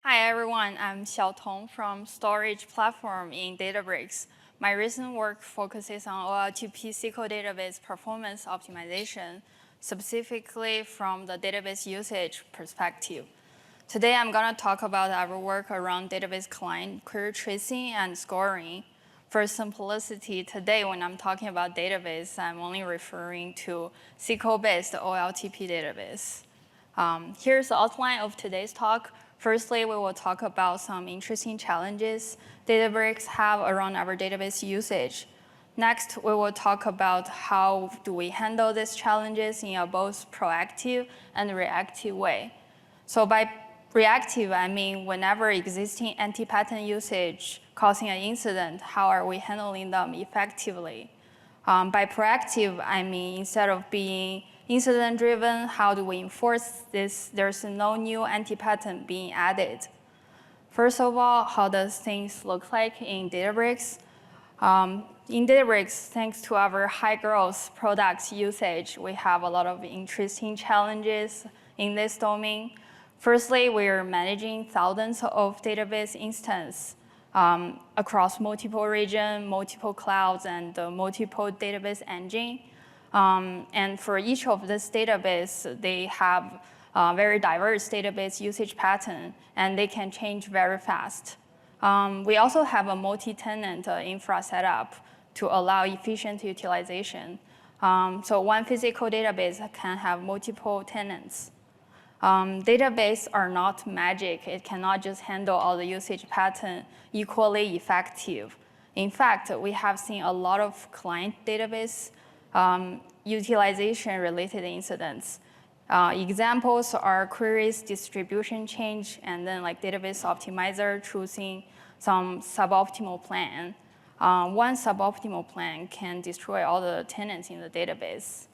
Hi everyone, I'm Xiaotong from Storage Platform in Databricks. My recent work focuses on OLTP SQL database performance optimization, specifically from the database usage perspective. Today I'm going to talk about our work around database client query tracing and scoring. For simplicity, today when I'm talking about database, I'm only referring to SQL-based OLTP database. Here's the outline of today's talk. Firstly, we will talk about some interesting challenges Databricks have around our database usage. Next, we will talk about how do we handle these challenges in a both proactive and reactive way. So by reactive, I mean whenever existing anti-pattern usage causing an incident, how are we handling them effectively? By proactive, I mean instead of being incident-driven, how do we enforce this? There's no new anti-pattern being added. First of all, how does things look like in Databricks? In Databricks, thanks to our high growth products usage, we have a lot of interesting challenges in this domain. Firstly, we're managing thousands of database instances across multiple regions, multiple clouds, and multiple database engines. And for each of this database, they have very diverse database usage pattern, and they can change very fast. We also have a multi-tenant infra setup to allow efficient utilization. So one physical database can have multiple tenants. Databases are not magic. It cannot just handle all the usage pattern equally effective. In fact, we have seen a lot of client database utilization-related incidents. Examples are queries distribution change, and then like database optimizer choosing some suboptimal plan. One suboptimal plan can destroy all the tenants in the database.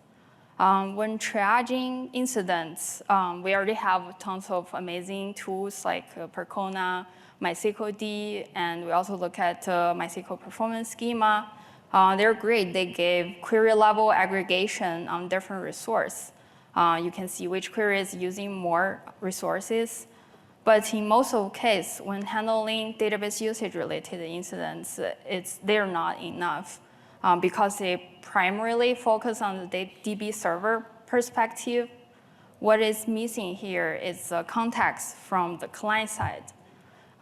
When triaging incidents, we already have tons of amazing tools like Percona, MySQLD, and we also look at MySQL performance schema. They're great. They give query-level aggregation on different resources. You can see which query is using more resources. But in most of the cases, when handling database usage-related incidents, they're not enough because they primarily focus on the DB server perspective. What is missing here is the context from the client side.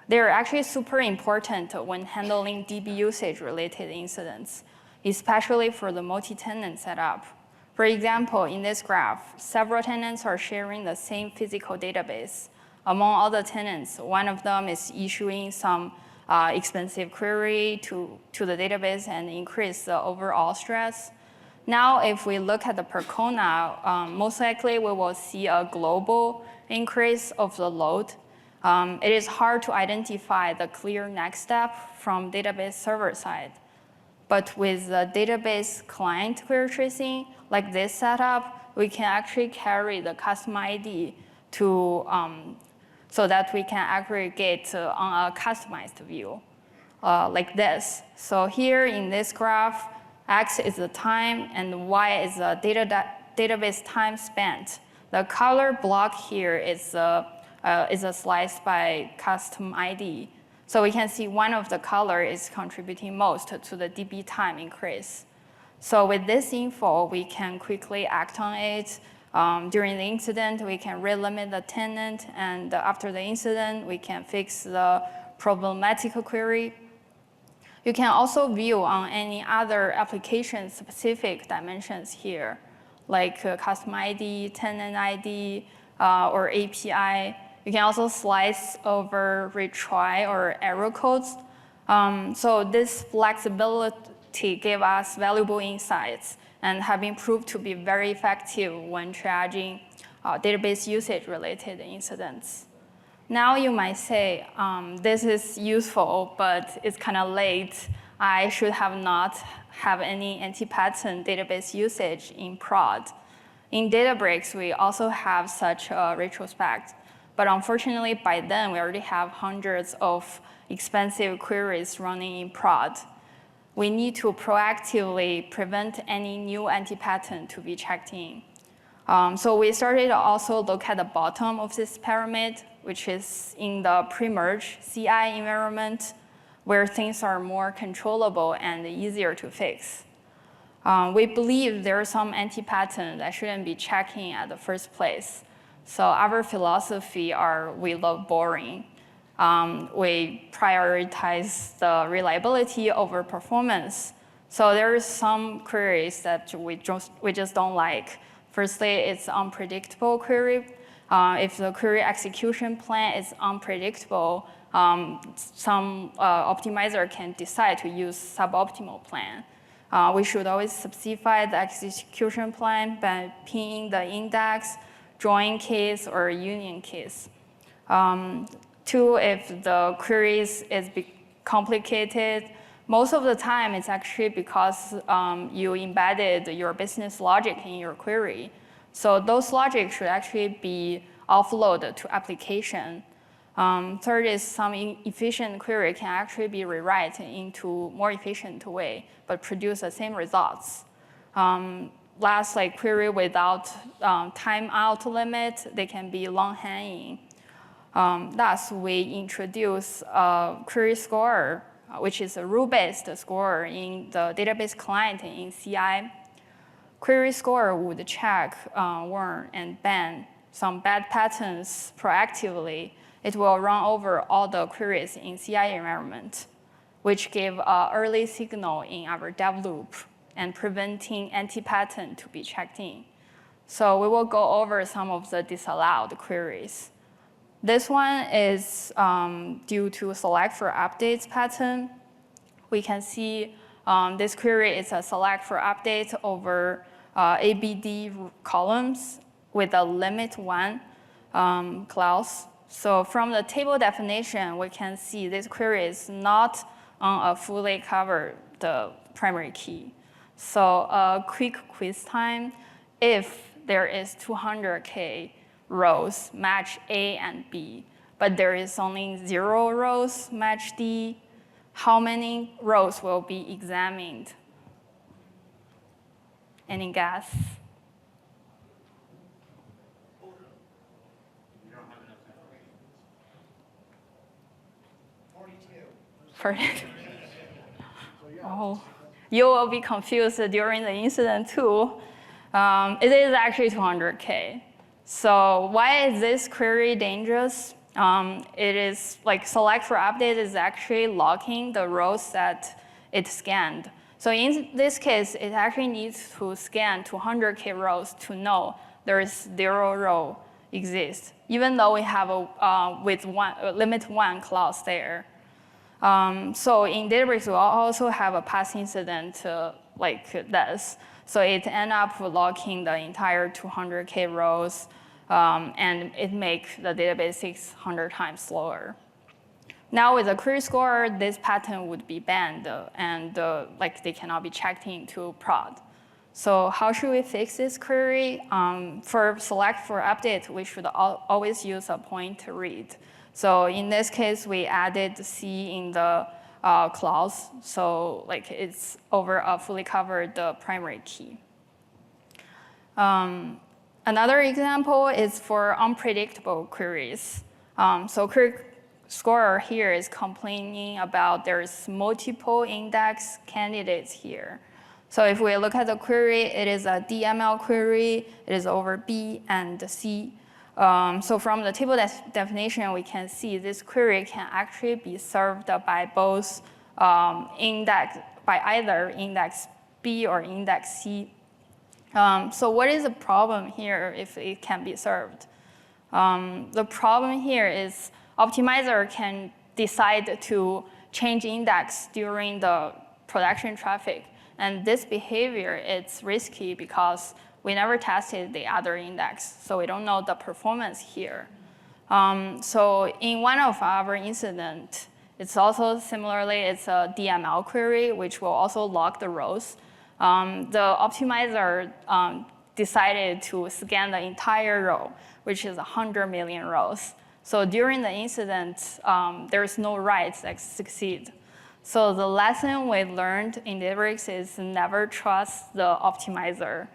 They're actually super important when handling DB usage-related incidents, especially for the multi-tenant setup. For example, in this graph, several tenants are sharing the same physical database. Among all the tenants, one of them is issuing some expensive query to the database and increase the overall stress. Now, if we look at the Percona, most likely we will see a global increase of the load. It is hard to identify the clear next step from database server side. But with the database client query tracing, like this setup, we can actually carry the custom ID to, so that we can aggregate on a customized view, like this. So here in this graph, X is the time and Y is the database time spent. The color block here is a slice by custom ID. So we can see one of the color is contributing most to the DB time increase. So with this info, we can quickly act on it. During the incident, we can relimit the tenant, and after the incident, we can fix the problematic query. You can also view on any other application-specific dimensions here, like custom ID, tenant ID, or API. You can also slice over retry or error codes. So this flexibility gave us valuable insights and have been proved to be very effective when triaging database usage-related incidents. Now you might say, this is useful, but it's kind of late. I should have not have any anti-pattern database usage in prod. In Databricks, we also have such a retrospect. But unfortunately, by then, we already have hundreds of expensive queries running in prod. We need to proactively prevent any new anti-pattern to be checked in. So we started to also look at the bottom of this pyramid, which is in the pre-merge CI environment, where things are more controllable and easier to fix. We believe there are some anti-pattern that shouldn't be checking at the first place. So our philosophy are we love boring. We prioritize the reliability over performance. So there are some queries that we just don't like. Firstly, it's unpredictable query. If the query execution plan is unpredictable, some optimizer can decide to use suboptimal plan. We should always specify the execution plan by pinning the index, join case, or union case. Two, if the queries is complicated, most of the time it's actually because you embedded your business logic in your query. So those logic should actually be offloaded to application. Third is some efficient query can actually be rewrite into more efficient way, but produce the same results. Last, like query without timeout limit, they can be long hanging. Thus, we introduce a query scorer, which is a rule-based scorer in the database client in CI. Query scorer would check, warn, and ban some bad patterns proactively. It will run over all the queries in CI environment, which give an early signal in our dev loop and preventing anti-pattern to be checked in. So we will go over some of the disallowed queries. This one is due to select for updates pattern. We can see this query is a select for update over ABD columns with a limit 1 clause. So from the table definition, we can see this query is not on a fully covered the primary key. So a quick quiz time, if there is 200K rows match A and B, but there is only 0 rows match D, how many rows will be examined? Any guess? You don't have enough information. 42. Oh, you will be confused during the incident too. It is actually 200K. So why is this query dangerous? It is like select for update is actually locking the rows that it scanned. So in this case, it actually needs to scan 200K rows to know there is 0 row exists, even though we have a limit 1 clause there. So in Databricks, we also have a past incident like this. So it ends up locking the entire 200K rows, and it makes the database 600 times slower. Now with the query scorer, this pattern would be banned, and like they cannot be checked into prod. So how should we fix this query? For select for update, we should always use a point to read. So in this case, we added C in the clause, so like it's over a fully covered primary key. Another example is for unpredictable queries. So query scorer here is complaining about there's multiple index candidates here. So if we look at the query, it is a DML query. It is over B and C. So from the table definition, we can see this query can actually be served by both by either index B or index C. So what is the problem here if it can be served? The problem here is optimizer can decide to change index during the production traffic. And this behavior is risky because we never tested the other index, so we don't know the performance here. So in one of our incidents, it's also similarly, it's a DML query, which will also lock the rows. The optimizer decided to scan the entire row, which is 100 million rows. So during the incident, there's no writes that succeed. So the lesson we learned in Databricks is never trust the optimizer.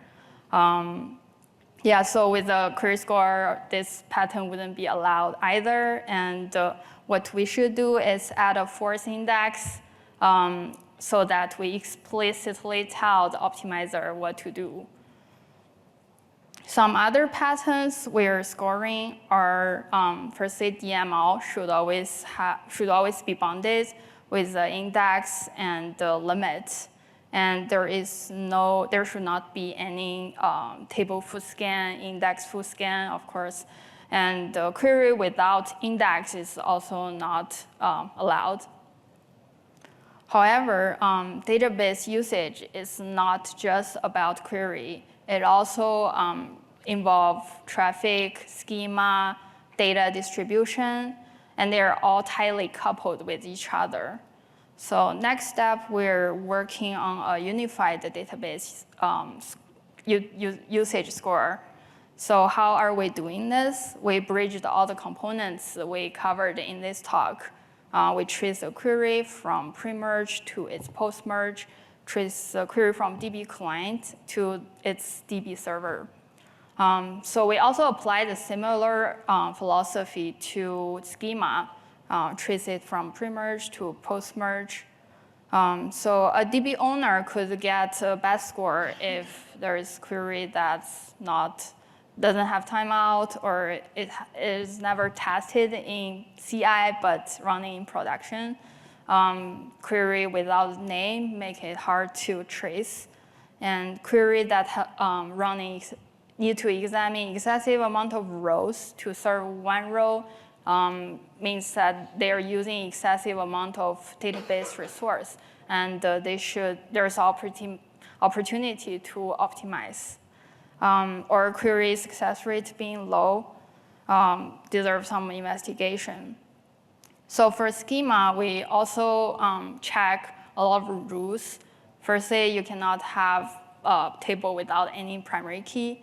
Yeah, so with the query score, this pattern wouldn't be allowed either. And what we should do is add a force index so that we explicitly tell the optimizer what to do. Some other patterns we're scoring are, firstly, DML should always be bounded with the index and the limit. And there should not be any table full scan, index full scan, of course. And the query without index is also not allowed. However, database usage is not just about query. It also involves traffic, schema, data distribution, and they're all tightly coupled with each other. So next step, we're working on a unified database usage score. So how are we doing this? We bridged all the components we covered in this talk. We trace the query from pre-merge to its post-merge, trace the query from DB client to its DB server. So we also applied a similar philosophy to schema, trace it from pre-merge to post-merge. So a DB owner could get a bad score if there is query that's doesn't have timeout, or it is never tested in CI but running in production. Query without name make it hard to trace. And query that running need to examine excessive amount of rows to serve one row means that they are using excessive amount of database resource, and there's opportunity to optimize. Or query success rate being low deserve some investigation. So for schema, we also check a lot of rules. Firstly, you cannot have a table without any primary key.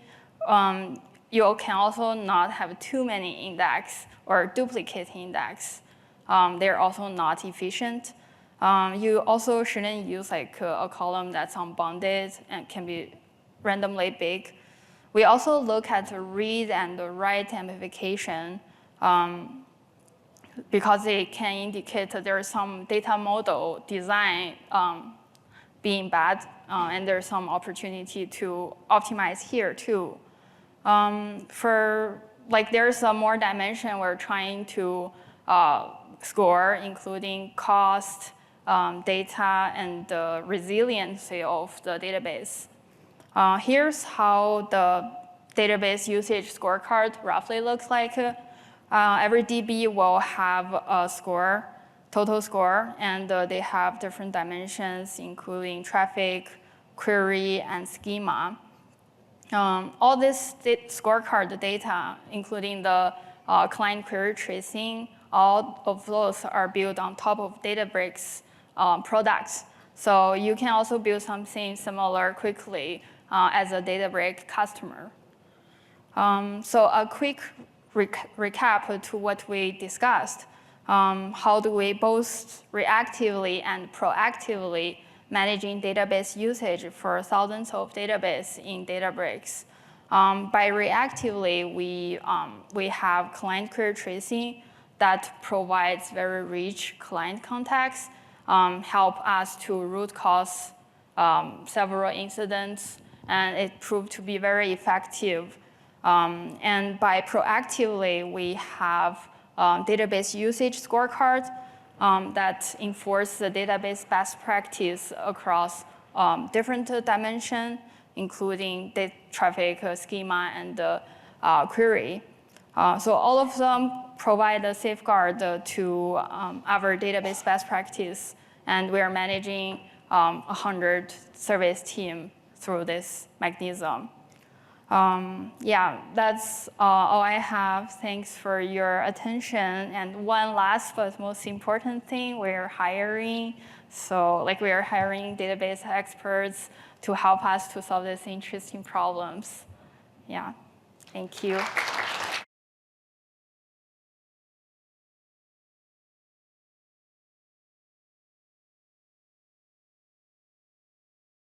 You can also not have too many index or duplicate index. They're also not efficient. You also shouldn't use like a column that's unbounded and can be randomly big. We also look at the read and the write amplification because it can indicate that there is some data model design being bad, and there's some opportunity to optimize here too. There's a more dimension we're trying to score, including cost, data, and the resiliency of the database. Here's how the database usage scorecard roughly looks like. Every DB will have a score, total score, and they have different dimensions, including traffic, query, and schema. All this scorecard data, including the client query tracing, all of those are built on top of Databricks products. So you can also build something similar quickly as a Databricks customer. So a quick recap to what we discussed. How do we both reactively and proactively managing database usage for thousands of databases in Databricks? By reactively, we have client query tracing that provides very rich client context, help us to root cause several incidents, and it proved to be very effective. And by proactively, we have database usage scorecard that enforce the database best practice across different dimensions, including data traffic, schema, and query. So all of them provide a safeguard to our database best practice, and we are managing 100 service team through this mechanism. Yeah, that's all I have. Thanks for your attention. And one last but most important thing, we're hiring. So we are hiring database experts to help us to solve these interesting problems. Yeah, thank you.